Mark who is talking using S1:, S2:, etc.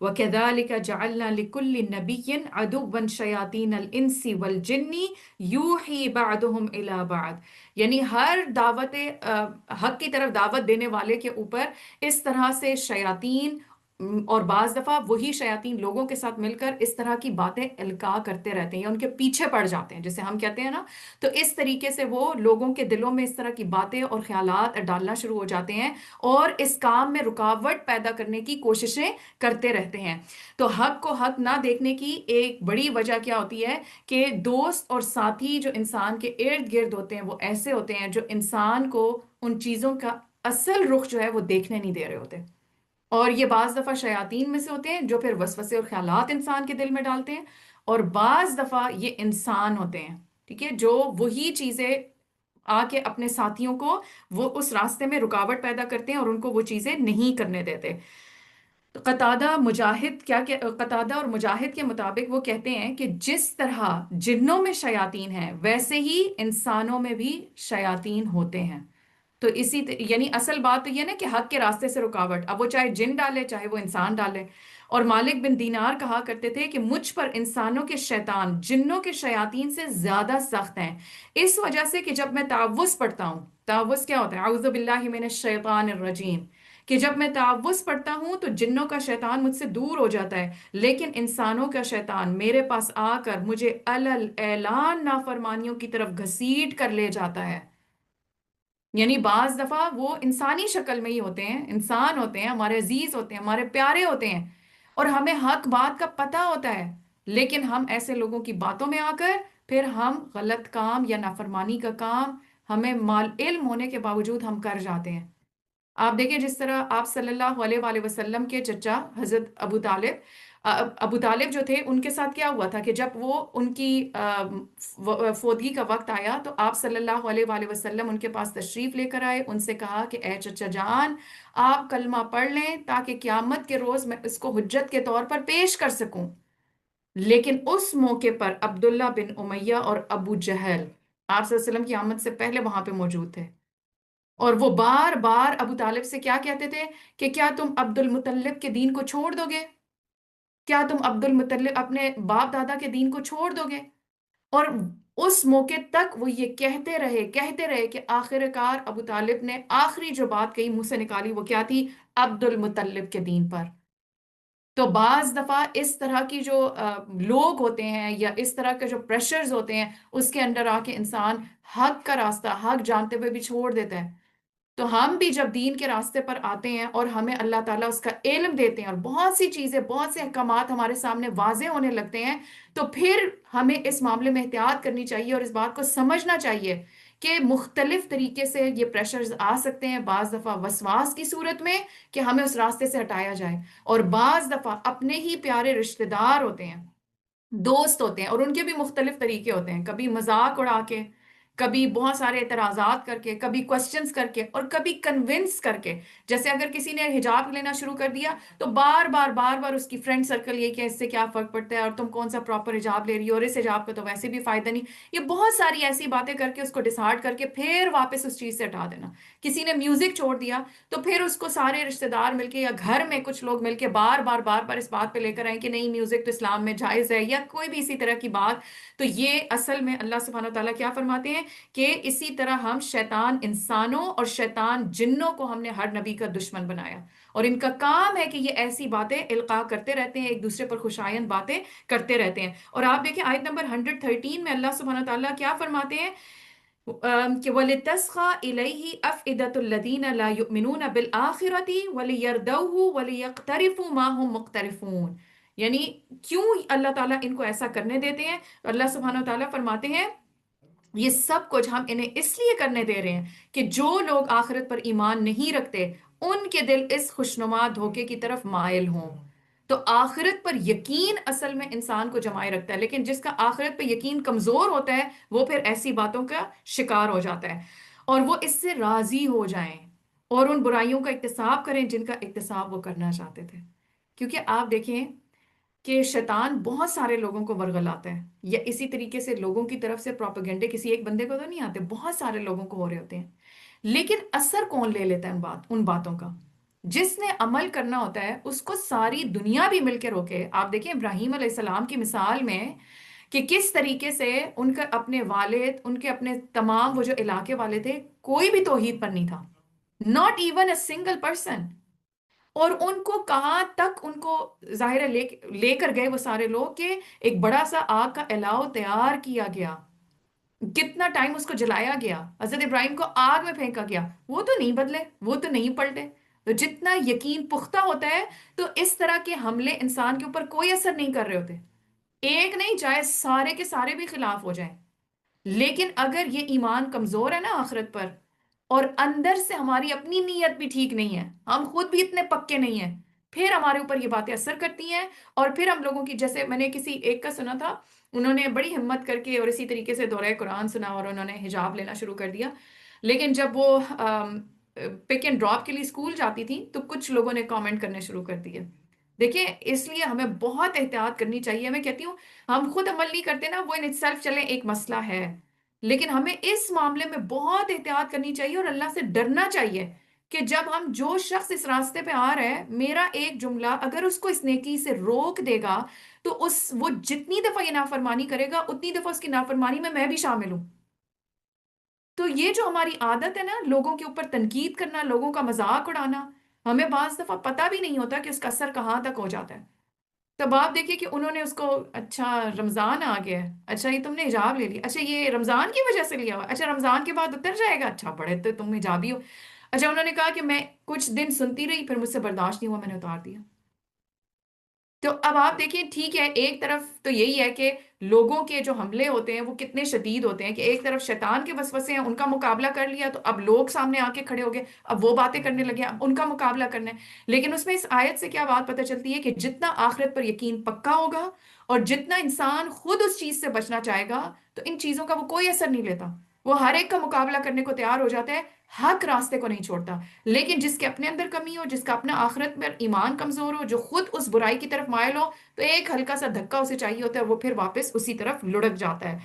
S1: وَكَذَلِكَ جَعَلْنَا لِكُلِّ نَبِيٍّ عَدُوًّا شَيَاطِينَ الْإِنسِ وَالْجِنِّ يُوحِي بَعْضُهُمْ إِلَى بَعْضٍ، یعنی ہر دعوت حق کی طرف دعوت دینے والے کے اوپر اس طرح سے شیاطین، اور بعض دفعہ وہی شیاطین لوگوں کے ساتھ مل کر اس طرح کی باتیں القاء کرتے رہتے ہیں یا ان کے پیچھے پڑ جاتے ہیں، جسے ہم کہتے ہیں نا. تو اس طریقے سے وہ لوگوں کے دلوں میں اس طرح کی باتیں اور خیالات ڈالنا شروع ہو جاتے ہیں اور اس کام میں رکاوٹ پیدا کرنے کی کوششیں کرتے رہتے ہیں. تو حق کو حق نہ دیکھنے کی ایک بڑی وجہ کیا ہوتی ہے کہ دوست اور ساتھی جو انسان کے ارد گرد ہوتے ہیں وہ ایسے ہوتے ہیں جو انسان کو ان چیزوں کا اصل رخ جو ہے وہ دیکھنے نہیں دے رہے ہوتے. اور یہ بعض دفعہ شیاطین میں سے ہوتے ہیں جو پھر وسوسے اور خیالات انسان کے دل میں ڈالتے ہیں، اور بعض دفعہ یہ انسان ہوتے ہیں، ٹھیک ہے، جو وہی چیزیں آ کے اپنے ساتھیوں کو وہ اس راستے میں رکاوٹ پیدا کرتے ہیں اور ان کو وہ چیزیں نہیں کرنے دیتے. تو قتادہ اور مجاہد کے مطابق وہ کہتے ہیں کہ جس طرح جنوں میں شیاطین ہیں ویسے ہی انسانوں میں بھی شیاطین ہوتے ہیں. تو یعنی اصل بات تو یہ نا کہ حق کے راستے سے رکاوٹ، اب وہ چاہے جن ڈالے چاہے وہ انسان ڈالے. اور مالک بن دینار کہا کرتے تھے کہ مجھ پر انسانوں کے شیطان جنوں کے شیاطین سے زیادہ سخت ہیں، اس وجہ سے کہ جب میں تعوذ پڑھتا ہوں، تعوذ کیا ہوتا ہے؟ اعوذ باللہ من الشیطان الرجیم، کہ جب میں تعوذ پڑھتا ہوں تو جنوں کا شیطان مجھ سے دور ہو جاتا ہے، لیکن انسانوں کا شیطان میرے پاس آ کر مجھے علل اعلان نافرمانیوں کی طرف گھسیٹ کر لے جاتا ہے. یعنی بعض دفعہ وہ انسانی شکل میں ہی ہوتے ہیں، انسان ہوتے ہیں، ہمارے عزیز ہوتے ہیں، ہمارے پیارے ہوتے ہیں، اور ہمیں حق بات کا پتہ ہوتا ہے، لیکن ہم ایسے لوگوں کی باتوں میں آ کر پھر ہم غلط کام یا نافرمانی کا کام ہمیں مال علم ہونے کے باوجود ہم کر جاتے ہیں. آپ دیکھیں جس طرح آپ صلی اللہ علیہ وآلہ وسلم کے چچا حضرت ابو طالب جو تھے، ان کے ساتھ کیا ہوا تھا کہ جب وہ ان کی فوتگی کا وقت آیا تو آپ صلی اللہ علیہ وآلہ وسلم ان کے پاس تشریف لے کر آئے، ان سے کہا کہ اے چچا جان، آپ کلمہ پڑھ لیں تاکہ قیامت کے روز میں اس کو حجت کے طور پر پیش کر سکوں. لیکن اس موقع پر عبداللہ بن امیہ اور ابو جہل آپ صلی اللہ علیہ وسلم کی آمد سے پہلے وہاں پہ موجود تھے، اور وہ بار بار ابو طالب سے کیا کہتے تھے کہ کیا تم عبد المطلب کے دین کو چھوڑ دو گے؟ کیا تم عبد المطلب اپنے باپ دادا کے دین کو چھوڑ دو گے؟ اور اس موقع تک وہ یہ کہتے رہے کہ آخر کار ابو طالب نے آخری جو بات کہی منہ سے نکالی وہ کیا تھی؟ عبد المطلب کے دین پر. تو بعض دفعہ اس طرح کی جو لوگ ہوتے ہیں یا اس طرح کے جو پریشرز ہوتے ہیں اس کے اندر آ کے انسان حق کا راستہ حق جانتے ہوئے بھی چھوڑ دیتا ہے. تو ہم بھی جب دین کے راستے پر آتے ہیں اور ہمیں اللہ تعالیٰ اس کا علم دیتے ہیں اور بہت سی چیزیں بہت سے احکامات ہمارے سامنے واضح ہونے لگتے ہیں، تو پھر ہمیں اس معاملے میں احتیاط کرنی چاہیے اور اس بات کو سمجھنا چاہیے کہ مختلف طریقے سے یہ پریشرز آ سکتے ہیں. بعض دفعہ وسواس کی صورت میں کہ ہمیں اس راستے سے ہٹایا جائے، اور بعض دفعہ اپنے ہی پیارے رشتہ دار ہوتے ہیں، دوست ہوتے ہیں، اور ان کے بھی مختلف طریقے ہوتے ہیں، کبھی مذاق اڑا کے، کبھی بہت سارے اعتراضات کر کے، کبھی کوسچنز کر کے، اور کبھی کنونس کر کے. جیسے اگر کسی نے حجاب لینا شروع کر دیا تو بار بار اس کی فرینڈ سرکل یہ کہ اس سے کیا فرق پڑتا ہے اور تم کون سا پراپر حجاب لے رہی ہو اور اس حجاب کا تو ویسے بھی فائدہ نہیں، یہ بہت ساری ایسی باتیں کر کے اس کو ڈسہارٹ کر کے پھر واپس اس چیز سے ہٹا دینا. کسی نے میوزک چھوڑ دیا تو پھر اس کو سارے رشتہ دار مل کے یا گھر میں کچھ لوگ مل کے بار بار اس بات پہ لے کر آئیں کہ نہیں میوزک تو اسلام میں جائز ہے یا کوئی بھی اسی طرح کی بات. تو یہ اصل میں اللہ سبحانہ وتعالیٰ کیا فرماتے ہیں کہ اسی طرح ہم شیطان انسانوں اور شیطان جنوں کو ہم نے ہر نبی کا دشمن بنایا، اور ان کا کام ہے کہ یہ ایسی باتیں القاء کرتے رہتے ہیں، ایک دوسرے پر خوشایند باتیں کرتے رہتے ہیں. اور آپ دیکھیں آیت نمبر 113 میں اللہ سبحانہ تعالیٰ کیا فرماتے ہیں کہ وَلِتَسْخَى إِلَيْهِ أَفْئِدَةُ الَّذِينَ لَا يُؤْمِنُونَ بِالْآخِرَةِ وَلِيَرْدَوْهُ وَلِيَقْتَرِفُوا مَا هُمْ مُقْتَرِفُونَ. یعنی کیوں اللہ تعالیٰ ان کو ایسا کرنے دیتے ہیں؟ اللہ سبحانہ تعالیٰ فرماتے ہیں یہ سب کچھ ہم انہیں اس لیے کرنے دے رہے ہیں کہ جو لوگ آخرت پر ایمان نہیں رکھتے ان کے دل اس خوشنما دھوکے کی طرف مائل ہوں. تو آخرت پر یقین اصل میں انسان کو جمائے رکھتا ہے، لیکن جس کا آخرت پہ یقین کمزور ہوتا ہے وہ پھر ایسی باتوں کا شکار ہو جاتا ہے، اور وہ اس سے راضی ہو جائیں اور ان برائیوں کا اکتساب کریں جن کا اکتساب وہ کرنا چاہتے تھے. کیونکہ آپ دیکھیں کہ شیطان بہت سارے لوگوں کو ورغلاتا ہے، یا اسی طریقے سے لوگوں کی طرف سے پروپیگنڈے کسی ایک بندے کو تو نہیں آتے، بہت سارے لوگوں کو ہو رہے ہوتے ہیں، لیکن اثر کون لے لیتا ہے ان باتوں کا؟ جس نے عمل کرنا ہوتا ہے اس کو ساری دنیا بھی مل کے روکے. آپ دیکھیں ابراہیم علیہ السلام کی مثال میں کہ کس طریقے سے ان کے اپنے والد، ان کے اپنے تمام وہ جو علاقے والے تھے، کوئی بھی توحید پر نہیں تھا. Not even a single person. اور ان کو کہاں تک ان کو ظاہر ہے لے کر گئے وہ سارے لوگ کہ ایک بڑا سا آگ کا الاؤ تیار کیا گیا. کتنا ٹائم اس کو جلایا گیا، حضرت ابراہیم کو آگ میں پھینکا گیا، وہ تو نہیں بدلے، وہ تو نہیں پلٹے. تو جتنا یقین پختہ ہوتا ہے تو اس طرح کے حملے انسان کے اوپر کوئی اثر نہیں کر رہے ہوتے. ایک نہیں، چاہے سارے کے سارے بھی خلاف ہو جائیں. لیکن اگر یہ ایمان کمزور ہے نا آخرت پر، اور اندر سے ہماری اپنی نیت بھی ٹھیک نہیں ہے، ہم خود بھی اتنے پکے نہیں ہیں، پھر ہمارے اوپر یہ باتیں اثر کرتی ہیں. اور پھر ہم لوگوں کی، جیسے میں نے کسی ایک کا سنا تھا، انہوں نے بڑی ہمت کر کے اور اسی طریقے سے دورہ قرآن سنا اور انہوں نے حجاب لینا شروع کر دیا. لیکن جب وہ پک اینڈ ڈراپ کے لیے اسکول جاتی تھی تو کچھ لوگوں نے کامنٹ کرنے شروع کر دیے. دیکھیں اس لیے ہمیں بہت احتیاط کرنی چاہیے. میں کہتی ہوں ہم خود عمل نہیں کرتے نا، وہ ان اٹ سیلف چلیں ایک مسئلہ ہے، لیکن ہمیں اس معاملے میں بہت احتیاط کرنی چاہیے اور اللہ سے ڈرنا چاہیے کہ جب ہم، جو شخص اس راستے پہ آ رہا ہے، میرا ایک جملہ اگر اس کو اس نیکی سے روک دے گا تو وہ جتنی دفعہ یہ نافرمانی کرے گا اتنی دفعہ اس کی نافرمانی میں بھی شامل ہوں. تو یہ جو ہماری عادت ہے نا، لوگوں کے اوپر تنقید کرنا، لوگوں کا مذاق اڑانا، ہمیں بعض دفعہ پتہ بھی نہیں ہوتا کہ اس کا اثر کہاں تک ہو جاتا ہے. تب آپ دیکھیے کہ انہوں نے اس کو، اچھا رمضان آ گیا ہے، اچھا یہ تم نے حجاب لے لیا، اچھا یہ رمضان کی وجہ سے لیا ہوا، اچھا رمضان کے بعد اتر جائے گا، اچھا بڑے تو تم حجابی ہو. اچھا انہوں نے کہا کہ میں کچھ دن سنتی رہی، پھر مجھ سے برداشت نہیں ہوا، میں نے اتار دیا. تو اب آپ دیکھیں، ٹھیک ہے ایک طرف تو یہی ہے کہ لوگوں کے جو حملے ہوتے ہیں وہ کتنے شدید ہوتے ہیں کہ ایک طرف شیطان کے وسوسے ہیں، ان کا مقابلہ کر لیا تو اب لوگ سامنے آ کے کھڑے ہو گئے، اب وہ باتیں کرنے لگے، اب ان کا مقابلہ کرنا ہے. لیکن اس میں اس آیت سے کیا بات پتہ چلتی ہے کہ جتنا آخرت پر یقین پکا ہوگا اور جتنا انسان خود اس چیز سے بچنا چاہے گا تو ان چیزوں کا وہ کوئی اثر نہیں لیتا. وہ ہر ایک کا مقابلہ کرنے کو تیار ہو جاتا ہے، حق راستے کو نہیں چھوڑتا. لیکن جس کے اپنے اندر کمی ہو، جس کا اپنا آخرت میں ایمان کمزور ہو، جو خود اس برائی کی طرف مائل ہو، تو ایک ہلکا سا دھکا اسے چاہیے ہوتا ہے، وہ پھر واپس اسی طرف لڑک جاتا ہے.